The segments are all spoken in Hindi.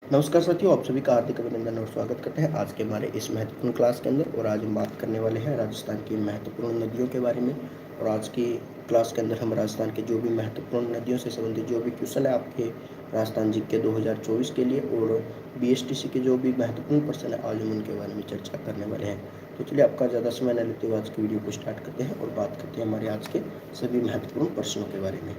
नमस्कार साथियों, आप सभी का हार्दिक अभिनंदन और स्वागत करते हैं आज के हमारे इस महत्वपूर्ण क्लास के अंदर। और आज हम बात करने वाले हैं राजस्थान की महत्वपूर्ण नदियों के बारे में। और आज की क्लास के अंदर हम राजस्थान के जो भी महत्वपूर्ण नदियों से संबंधित जो भी क्वेश्चन है आपके राजस्थान जी के 2024 के लिए और BSTC के जो भी महत्वपूर्ण प्रश्न है आज हम उनके बारे में चर्चा करने वाले हैं। तो चलिए आपका ज़्यादा समय न लेते हुए आज की वीडियो को स्टार्ट करते हैं और बात करते हैं हमारे आज के सभी महत्वपूर्ण प्रश्नों के बारे में।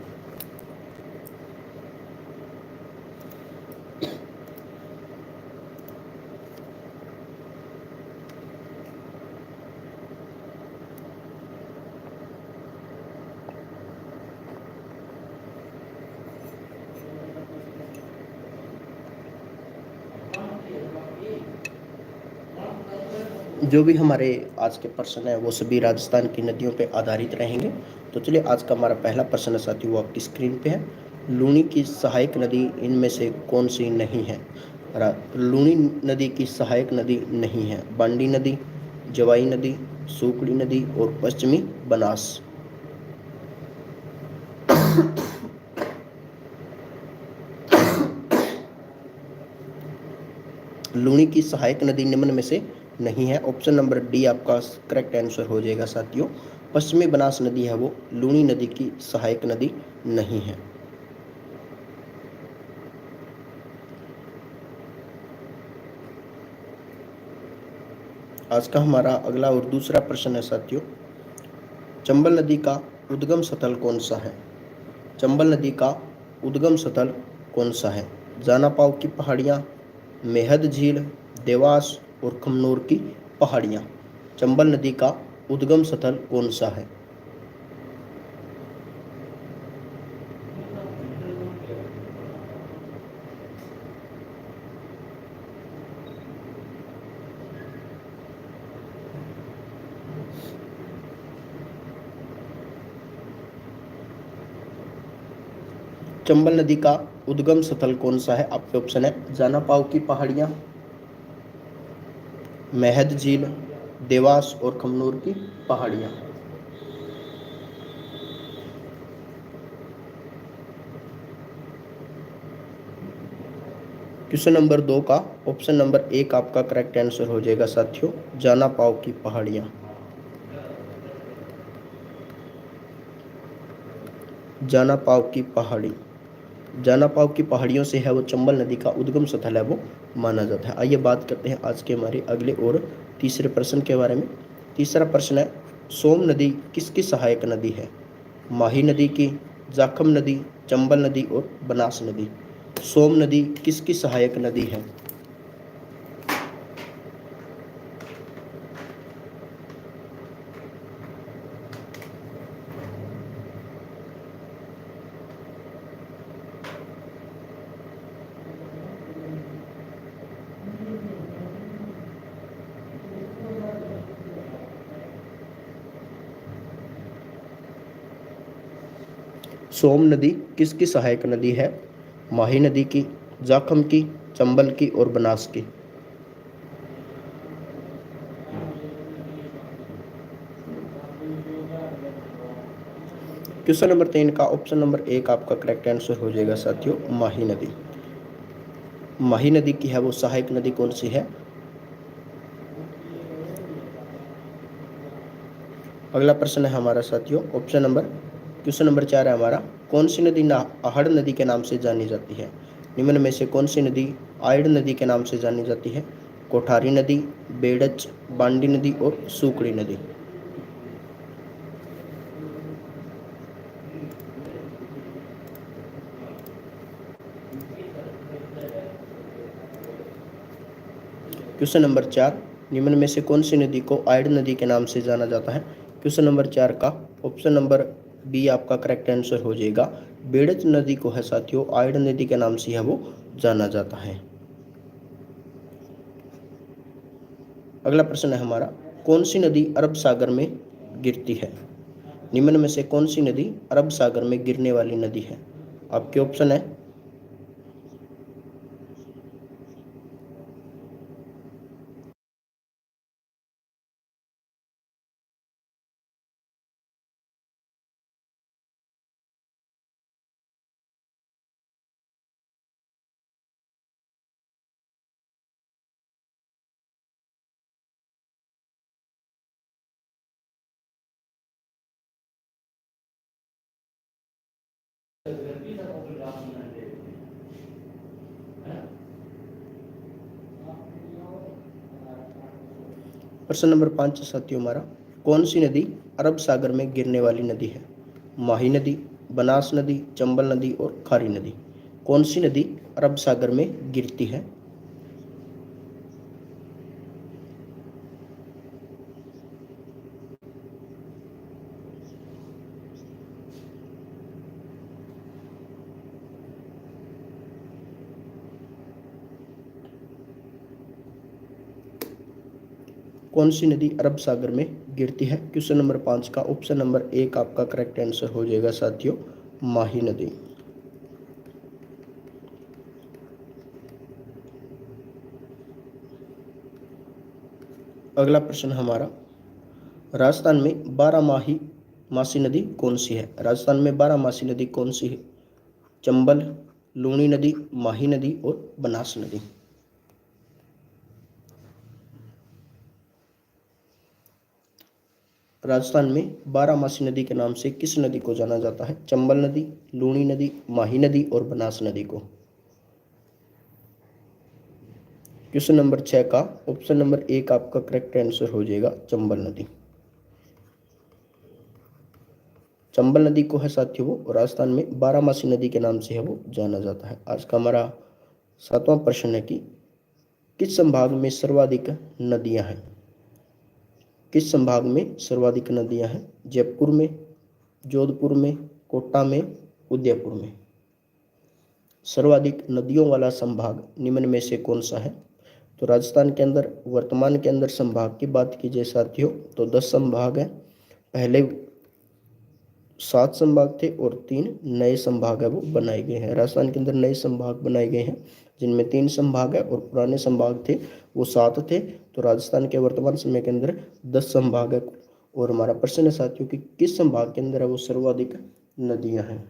जो भी हमारे आज के प्रश्न है वो सभी राजस्थान की नदियों पे आधारित रहेंगे। तो चलिए आज का हमारा पहला प्रश्न है साथियों, वो आपकी स्क्रीन पे है। लूणी की सहायक नदी इनमें से कौन सी नहीं है? लूणी नदी की सहायक नदी नहीं है। बांडी नदी, जवाई नदी, सूकड़ी नदी और पश्चिमी बनास। लूणी की सहायक नदी निम्न में से नहीं है। ऑप्शन नंबर डी आपका करेक्ट आंसर हो जाएगा साथियों। पश्चिमी बनास नदी है वो लूणी नदी की सहायक नदी नहीं है। आज का हमारा अगला और दूसरा प्रश्न है साथियों, चंबल नदी का उद्गम स्थल कौन सा है? चंबल नदी का उद्गम स्थल कौन सा है? जानापाव की पहाड़ियाँ, मेहद झील, देवास और खमनोर की पहाड़ियाँ। चंबल नदी का उद्गम स्थल कौन सा है? चंबल नदी का उद्गम स्थल कौन सा है? आपके ऑप्शन है जानापाव की पहाड़ियाँ, मेहद झील, देवास और खमनोर की पहाड़ियाँ। क्वेश्चन नंबर 2 का ऑप्शन नंबर 1 आपका करेक्ट आंसर हो जाएगा साथियों, जानापाव की पहाड़ियाँ। जानापाव की पहाड़ी, जानापाव की पहाड़ियों से है वो चंबल नदी का उद्गम स्थल है वो माना जाता है। आइए बात करते हैं आज के हमारे अगले और तीसरे प्रश्न के बारे में। तीसरा प्रश्न है, सोम नदी किसकी सहायक नदी है? माही नदी की, जाखम नदी, चंबल नदी और बनास नदी। सोम नदी किसकी सहायक नदी है? सोम नदी किसकी सहायक नदी है? माही नदी की, जाखम की, चंबल की और बनास की। क्वेश्चन नंबर 3 का ऑप्शन नंबर 1 आपका करेक्ट आंसर हो जाएगा साथियों, माही नदी। माही नदी की है वो सहायक नदी कौन सी है? अगला प्रश्न है हमारा साथियों, क्वेश्चन नंबर 4 है हमारा, कौन सी नदी आहड़ नदी के नाम से जानी जाती है? निम्न में से कौन सी नदी आयड़ नदी के नाम से जानी जाती है? कोठारी नदी, बेड़च, बांडी नदी और सूकड़ी नदी। क्वेश्चन नंबर 4, निम्न में से कौन सी नदी को आयड़ नदी के नाम से जाना जाता है? क्वेश्चन नंबर 4 का ऑप्शन नंबर बी आपका करेक्ट आंसर हो जाएगा, बेड़च नदी को है साथियों आयड़ नदी के नाम से है वो जाना जाता है। अगला प्रश्न है हमारा, कौन सी नदी अरब सागर में गिरती है? निम्न में से कौन सी नदी अरब सागर में गिरने वाली नदी है? आपके ऑप्शन है प्रश्न नंबर 5 साथियों हमारा, कौन सी नदी अरब सागर में गिरने वाली नदी है? माही नदी, बनास नदी, चंबल नदी और खारी नदी। कौन सी नदी अरब सागर में गिरती है? कौन सी नदी अरब सागर में गिरती है? क्वेश्चन नंबर 5 का ऑप्शन नंबर 1 आपका करेक्ट आंसर हो जाएगा साथियों, माही नदी। अगला प्रश्न हमारा, राजस्थान में 12 मासी नदी कौन सी है? राजस्थान में 12 नदी कौन सी है? चंबल, लूणी नदी, माही नदी और बनास नदी। राजस्थान में 12 नदी के नाम से किस नदी को जाना जाता है? चंबल नदी, लूणी नदी, माही नदी और बनास नदी को। क्वेश्चन नंबर 6 का ऑप्शन नंबर 1 आपका करेक्ट आंसर हो जाएगा, चंबल नदी। चंबल नदी को है साथियों वो राजस्थान में 12 नदी के नाम से है वो जाना जाता है। आज का हमारा 7वां प्रश्न है कि किस संभाग में सर्वाधिक नदियां हैं? किस संभाग में सर्वाधिक नदियां हैं? जयपुर में, जोधपुर में, कोटा में, उदयपुर में। सर्वाधिक नदियों वाला संभाग निम्न में से कौन सा है? तो राजस्थान के अंदर वर्तमान के अंदर संभाग की बात की जाए साथियों तो 10 संभाग है। पहले 7 संभाग थे और 3 नए संभाग है वो बनाए गए हैं। राजस्थान के अंदर नए संभाग बनाए गए हैं जिनमें 3 संभाग है और पुराने संभाग थे वो 7 थे। तो राजस्थान के वर्तमान समय के अंदर 10 संभाग है। और हमारा प्रश्न है साथियों कि किस संभाग के अंदर है वो सर्वाधिक नदियां हैं?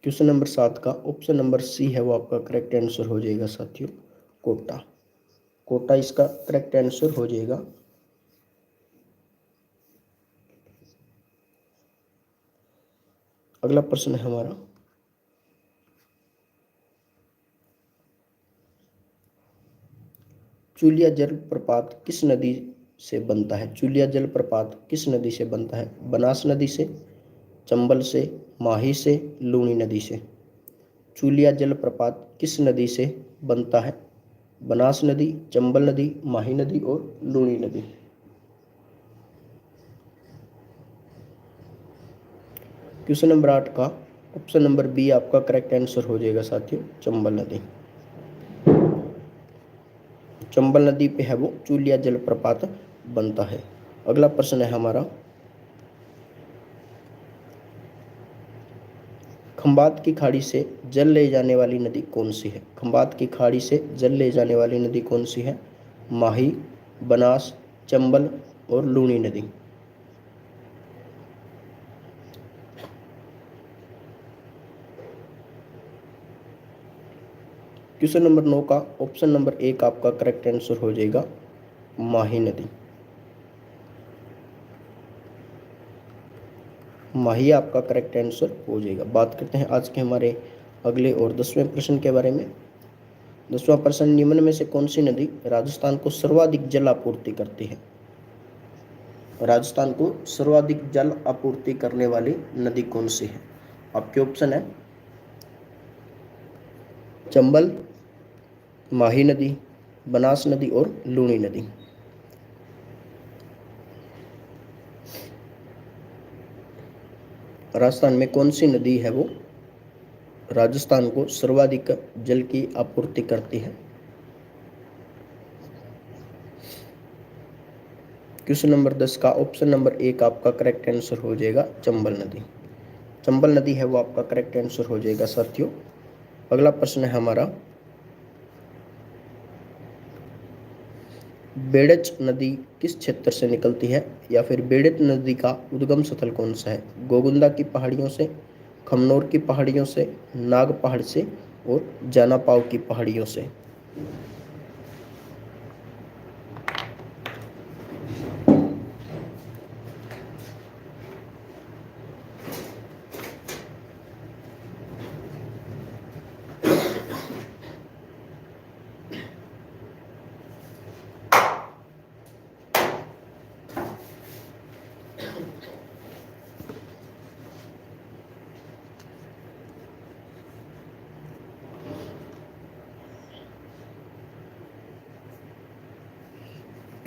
क्वेश्चन नंबर 7 का ऑप्शन नंबर सी है वो आपका करेक्ट आंसर हो जाएगा साथियों, कोटा। कोटा इसका करेक्ट आंसर हो जाएगा। अगला प्रश्न है हमारा, चूलिया जलप्रपात किस नदी से बनता है? चूलिया जलप्रपात किस नदी से बनता है? बनास नदी से, चंबल से, माही से, लूणी नदी से। चूलिया जलप्रपात किस नदी से बनता है? बनास नदी, चंबल नदी, माही नदी और लूणी नदी। क्वेश्चन नंबर 8 का ऑप्शन नंबर बी आपका करेक्ट आंसर हो जाएगा साथियों, चंबल नदी। चंबल नदी पे है वो चूलिया जलप्रपात बनता है। अगला प्रश्न है हमारा, खंबात की खाड़ी से जल ले जाने वाली नदी कौन सी है? खंबात की खाड़ी से जल ले जाने वाली नदी कौन सी है? माही, बनास, चंबल और लूणी नदी। क्वेश्चन नंबर 9 का ऑप्शन नंबर 1 आपका करेक्ट आंसर हो जाएगा, माही नदी। माही आपका करेक्ट आंसर हो जाएगा। बात करते हैं आज के हमारे अगले और 10वें प्रश्न के बारे में। 10वां प्रश्न, निम्न में से कौन सी नदी राजस्थान को सर्वाधिक जल आपूर्ति करती है? राजस्थान को सर्वाधिक जल आपूर्ति करने वाली नदी कौन सी है? आपके ऑप्शन है चंबल, माही नदी, बनास नदी और लूणी नदी। राजस्थान में कौन सी नदी है वो राजस्थान को सर्वाधिक जल की आपूर्ति करती है? क्वेश्चन नंबर 10 का ऑप्शन नंबर 1 आपका करेक्ट आंसर हो जाएगा, चंबल नदी। चंबल नदी है वो आपका करेक्ट आंसर हो जाएगा साथियों। अगला प्रश्न है हमारा, बेड़च नदी किस क्षेत्र से निकलती है? या फिर बेड़च नदी का उद्गम स्थल कौन सा है? गोगुंदा की पहाड़ियों से, खमनोर की पहाड़ियों से, नाग पहाड़ से और जानापाव की पहाड़ियों से।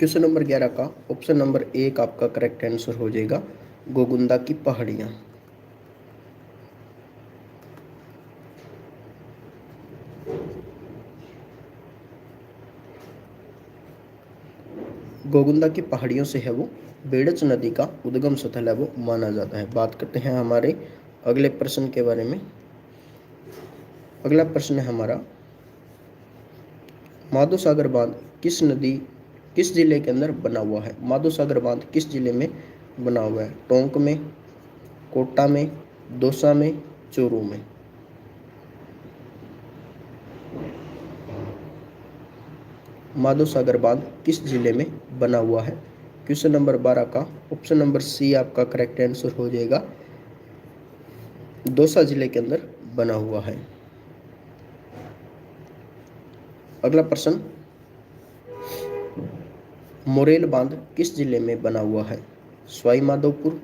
क्वेश्चन नंबर 11 का ऑप्शन नंबर 1 आपका करेक्ट आंसर हो जाएगा गोगुंदा की पहाड़ियाँ। गोगुंदा की पहाड़ियों से है वो बेड़च नदी का उद्गम स्थल है वो माना जाता है। बात करते हैं हमारे अगले प्रश्न के बारे में। अगला प्रश्न है हमारा, माधो सागर बांध किस जिले के अंदर बना हुआ है? माधो सागर बांध किस जिले में बना हुआ है? टोंक में, कोटा में, दौसा में, चूरू में? माधो सागर बांध किस जिले में बना हुआ है? क्वेश्चन नंबर 12 का ऑप्शन नंबर सी आपका करेक्ट आंसर हो जाएगा दौसा जिले के अंदर बना हुआ है। अगला प्रश्न, मोरेल बांध किस जिले में बना हुआ है? सवाई माधोपुर,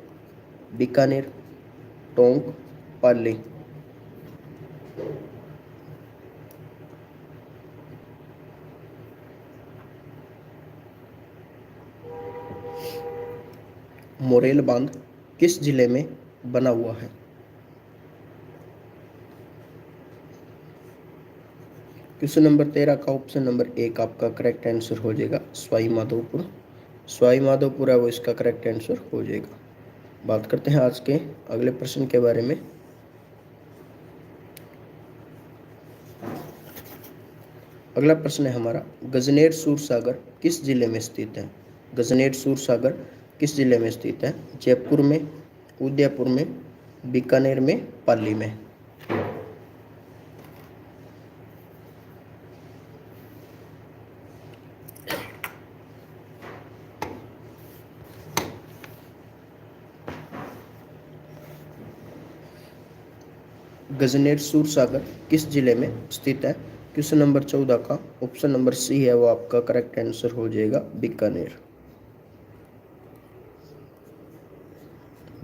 बीकानेर, टोंक, पाली? मोरेल बांध किस जिले में बना हुआ है? क्वेश्चन नंबर 13 का ऑप्शन नंबर 1 आपका करेक्ट आंसर हो जाएगा सवाई माधोपुर। सवाई माधोपुर है वो इसका करेक्ट आंसर हो जाएगा। बात करते हैं आज के अगले प्रश्न के बारे में। अगला प्रश्न है हमारा, गजनेर सूरसागर किस जिले में स्थित है? गजनेर सूरसागर किस जिले में स्थित है? जयपुर में, उदयपुर में, बीकानेर में, पाली में? गजनेर सूरसागर किस जिले में स्थित है? क्वेश्चन नंबर 14 का ऑप्शन नंबर सी है वो आपका करेक्ट आंसर हो जाएगा बीकानेर।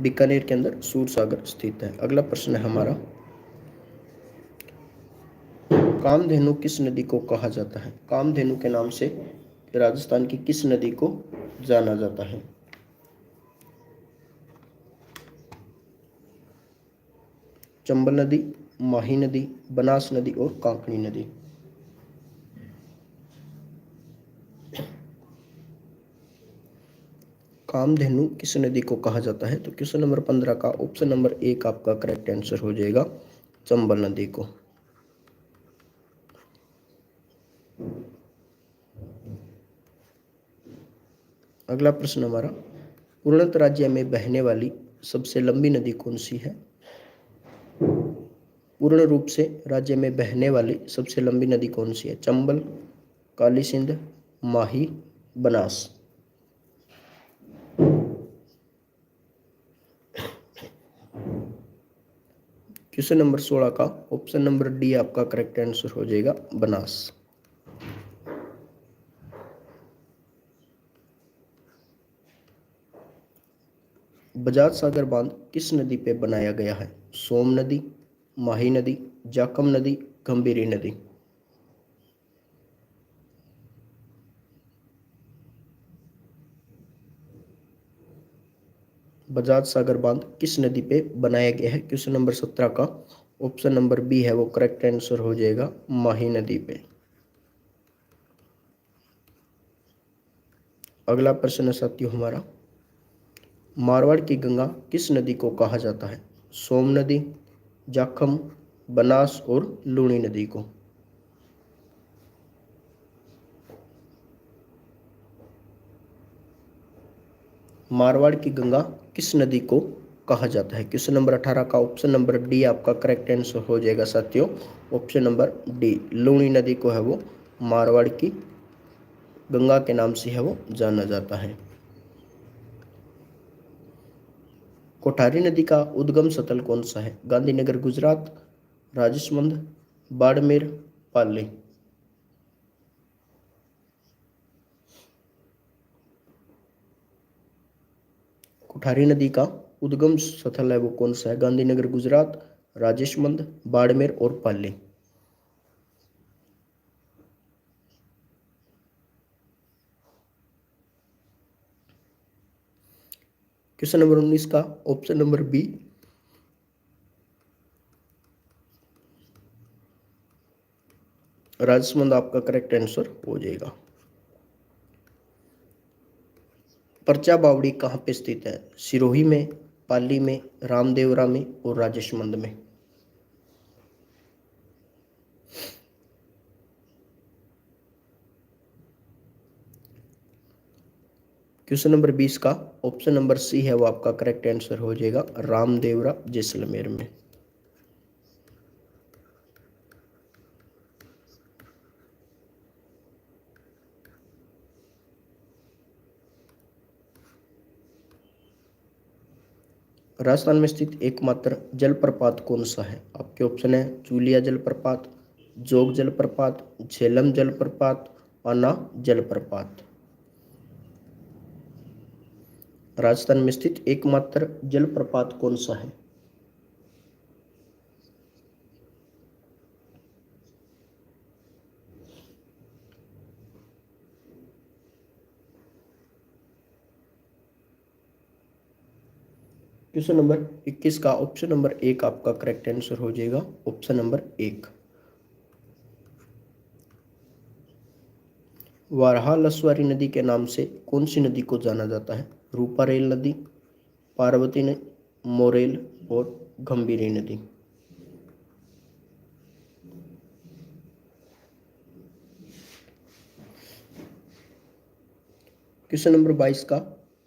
बीकानेर के अंदर सूरसागर स्थित है। अगला प्रश्न है हमारा, कामधेनु किस नदी को कहा जाता है? कामधेनु के नाम से राजस्थान की किस नदी को जाना जाता है? चंबल नदी, माही नदी, बनास नदी और कांकणी नदी? कामधेनु किस नदी को कहा जाता है? तो क्वेश्चन नंबर 15 का ऑप्शन नंबर 1 आपका करेक्ट आंसर हो जाएगा चंबल नदी को। अगला प्रश्न हमारा, पूर्णत राज्य में बहने वाली सबसे लंबी नदी कौन सी है? पूर्ण रूप से राज्य में बहने वाली सबसे लंबी नदी कौन सी है? चंबल, काली सिंध, माही, बनास? क्वेश्चन नंबर 16 का ऑप्शन नंबर डी आपका करेक्ट आंसर हो जाएगा बनास। बजाज सागर बांध किस नदी पे बनाया गया है? सोम नदी, माही नदी, जाखम नदी, गंभीरी नदी? बजाज सागर बांध किस नदी पे बनाया गया है? क्वेश्चन नंबर 17 का ऑप्शन नंबर बी है वो करेक्ट आंसर हो जाएगा माही नदी पे। अगला प्रश्न है साथियों हमारा, मारवाड़ की गंगा किस नदी को कहा जाता है? सोम नदी, जाखम, बनास और लूणी नदी को? मारवाड़ की गंगा किस नदी को कहा जाता है? क्वेश्चन नंबर 18 का ऑप्शन नंबर डी आपका करेक्ट आंसर हो जाएगा साथियों ऑप्शन नंबर डी, लूणी नदी को है वो मारवाड़ की गंगा के नाम से है वो जाना जाता है। कोठारी नदी का उद्गम स्थल कौन सा है? गांधीनगर गुजरात, राजसमंद, बाड़मेर, पाली? कोठारी नदी का उद्गम स्थल है वो कौन सा है? गांधीनगर गुजरात, राजसमंद, बाड़मेर और पाली? क्वेश्चन नंबर 19 का ऑप्शन नंबर बी राजसमंद आपका करेक्ट आंसर हो जाएगा। परचा बावड़ी कहाँ पे स्थित है? सिरोही में, पाली में, रामदेवरा में और राजसमंद में। क्वेश्चन नंबर 20 का ऑप्शन नंबर सी है वो आपका करेक्ट आंसर हो जाएगा, रामदेवरा जैसलमेर में। राजस्थान में स्थित एकमात्र जलप्रपात कौन सा है? आपके ऑप्शन है चूलिया जलप्रपात, जोग जलप्रपात, झेलम जलप्रपात, आना जलप्रपात। राजस्थान में स्थित एकमात्र जलप्रपात कौन सा है? क्वेश्चन नंबर 21 का ऑप्शन नंबर एक आपका करेक्ट आंसर हो जाएगा, ऑप्शन नंबर एक। वारहा लसवारी नदी के नाम से कौन सी नदी को जाना जाता है? रूपारेल नदी, पार्वती ने मोरेल और गंभीरी नदी। क्वेश्चन नंबर 22 का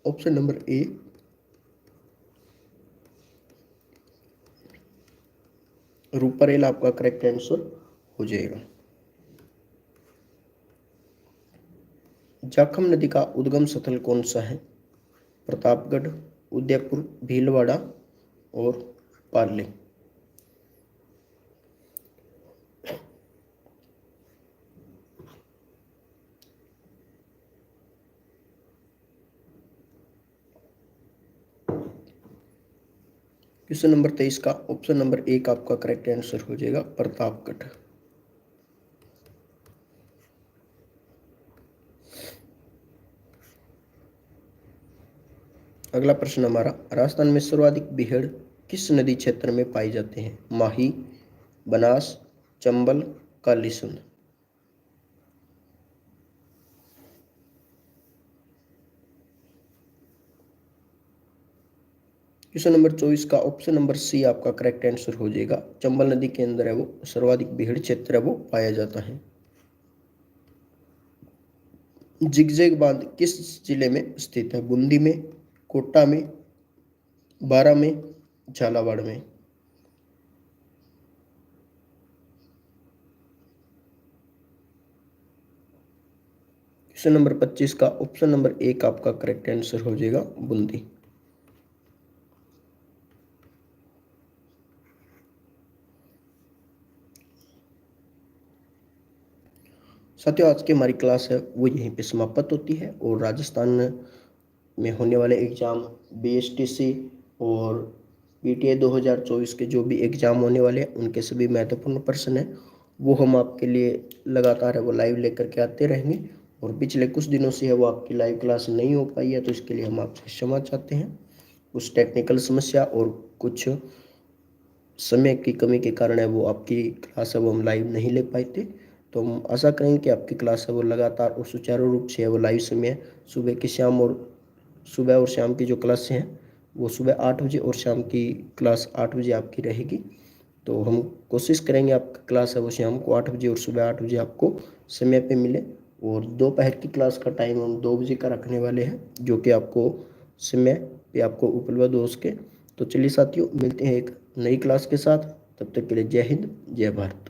ऑप्शन नंबर ए रूपारेल आपका करेक्ट आंसर हो जाएगा। जाखम नदी का उद्गम स्थल कौन सा है? प्रतापगढ़, उदयपुर, भीलवाड़ा और पाली। क्वेश्चन नंबर 23 का ऑप्शन नंबर एक आपका करेक्ट आंसर हो जाएगा, प्रतापगढ़। अगला प्रश्न हमारा, राजस्थान में सर्वाधिक बीहड़ किस नदी क्षेत्र में पाई जाते हैं? माही, बनास, चंबल, कालीसिंध। क्वेश्चन नंबर 24 का ऑप्शन नंबर सी आपका करेक्ट आंसर हो जाएगा, चंबल नदी के अंदर है वो सर्वाधिक बीहड़ क्षेत्र है वो पाया जाता है। जिगजैग बांध किस जिले में स्थित है? बूंदी में, कोटा में, बारा में, झालावाड़ में। क्वेश्चन नंबर 25 का ऑप्शन नंबर एक आपका करेक्ट आंसर हो जाएगा, बूंदी। साथियों, आज की हमारी क्लास है वो यहीं पे समाप्त होती है और राजस्थान में होने वाले एग्जाम BSTC और PTI 2024 के जो भी एग्जाम होने वाले हैं उनके सभी महत्वपूर्ण प्रश्न हैं वो हम आपके लिए लगातार है वो लाइव लेकर के आते रहेंगे। और पिछले कुछ दिनों से है वो आपकी लाइव क्लास नहीं हो पाई है, तो इसके लिए हम आपसे क्षमा चाहते हैं। कुछ टेक्निकल समस्या और कुछ समय की कमी के कारण है वो आपकी क्लास है वो हम लाइव नहीं ले पाए थे। तो हम आशा करेंगे कि आपकी क्लास है वो लगातार और सुचारू रूप से है वो लाइव समय सुबह की सुबह और शाम की जो क्लासें हैं वो सुबह 8 बजे और शाम की क्लास 8 बजे आपकी रहेगी। तो हम कोशिश करेंगे आपकी क्लास है वो शाम को 8 बजे और सुबह 8 बजे आपको समय पे मिले। और दोपहर की क्लास का टाइम हम 2 बजे का रखने वाले हैं जो कि आपको समय पे आपको उपलब्ध हो सके। तो चलिए साथियों, मिलते हैं एक नई क्लास के साथ, तब तक के लिए जय हिंद, जय भारत।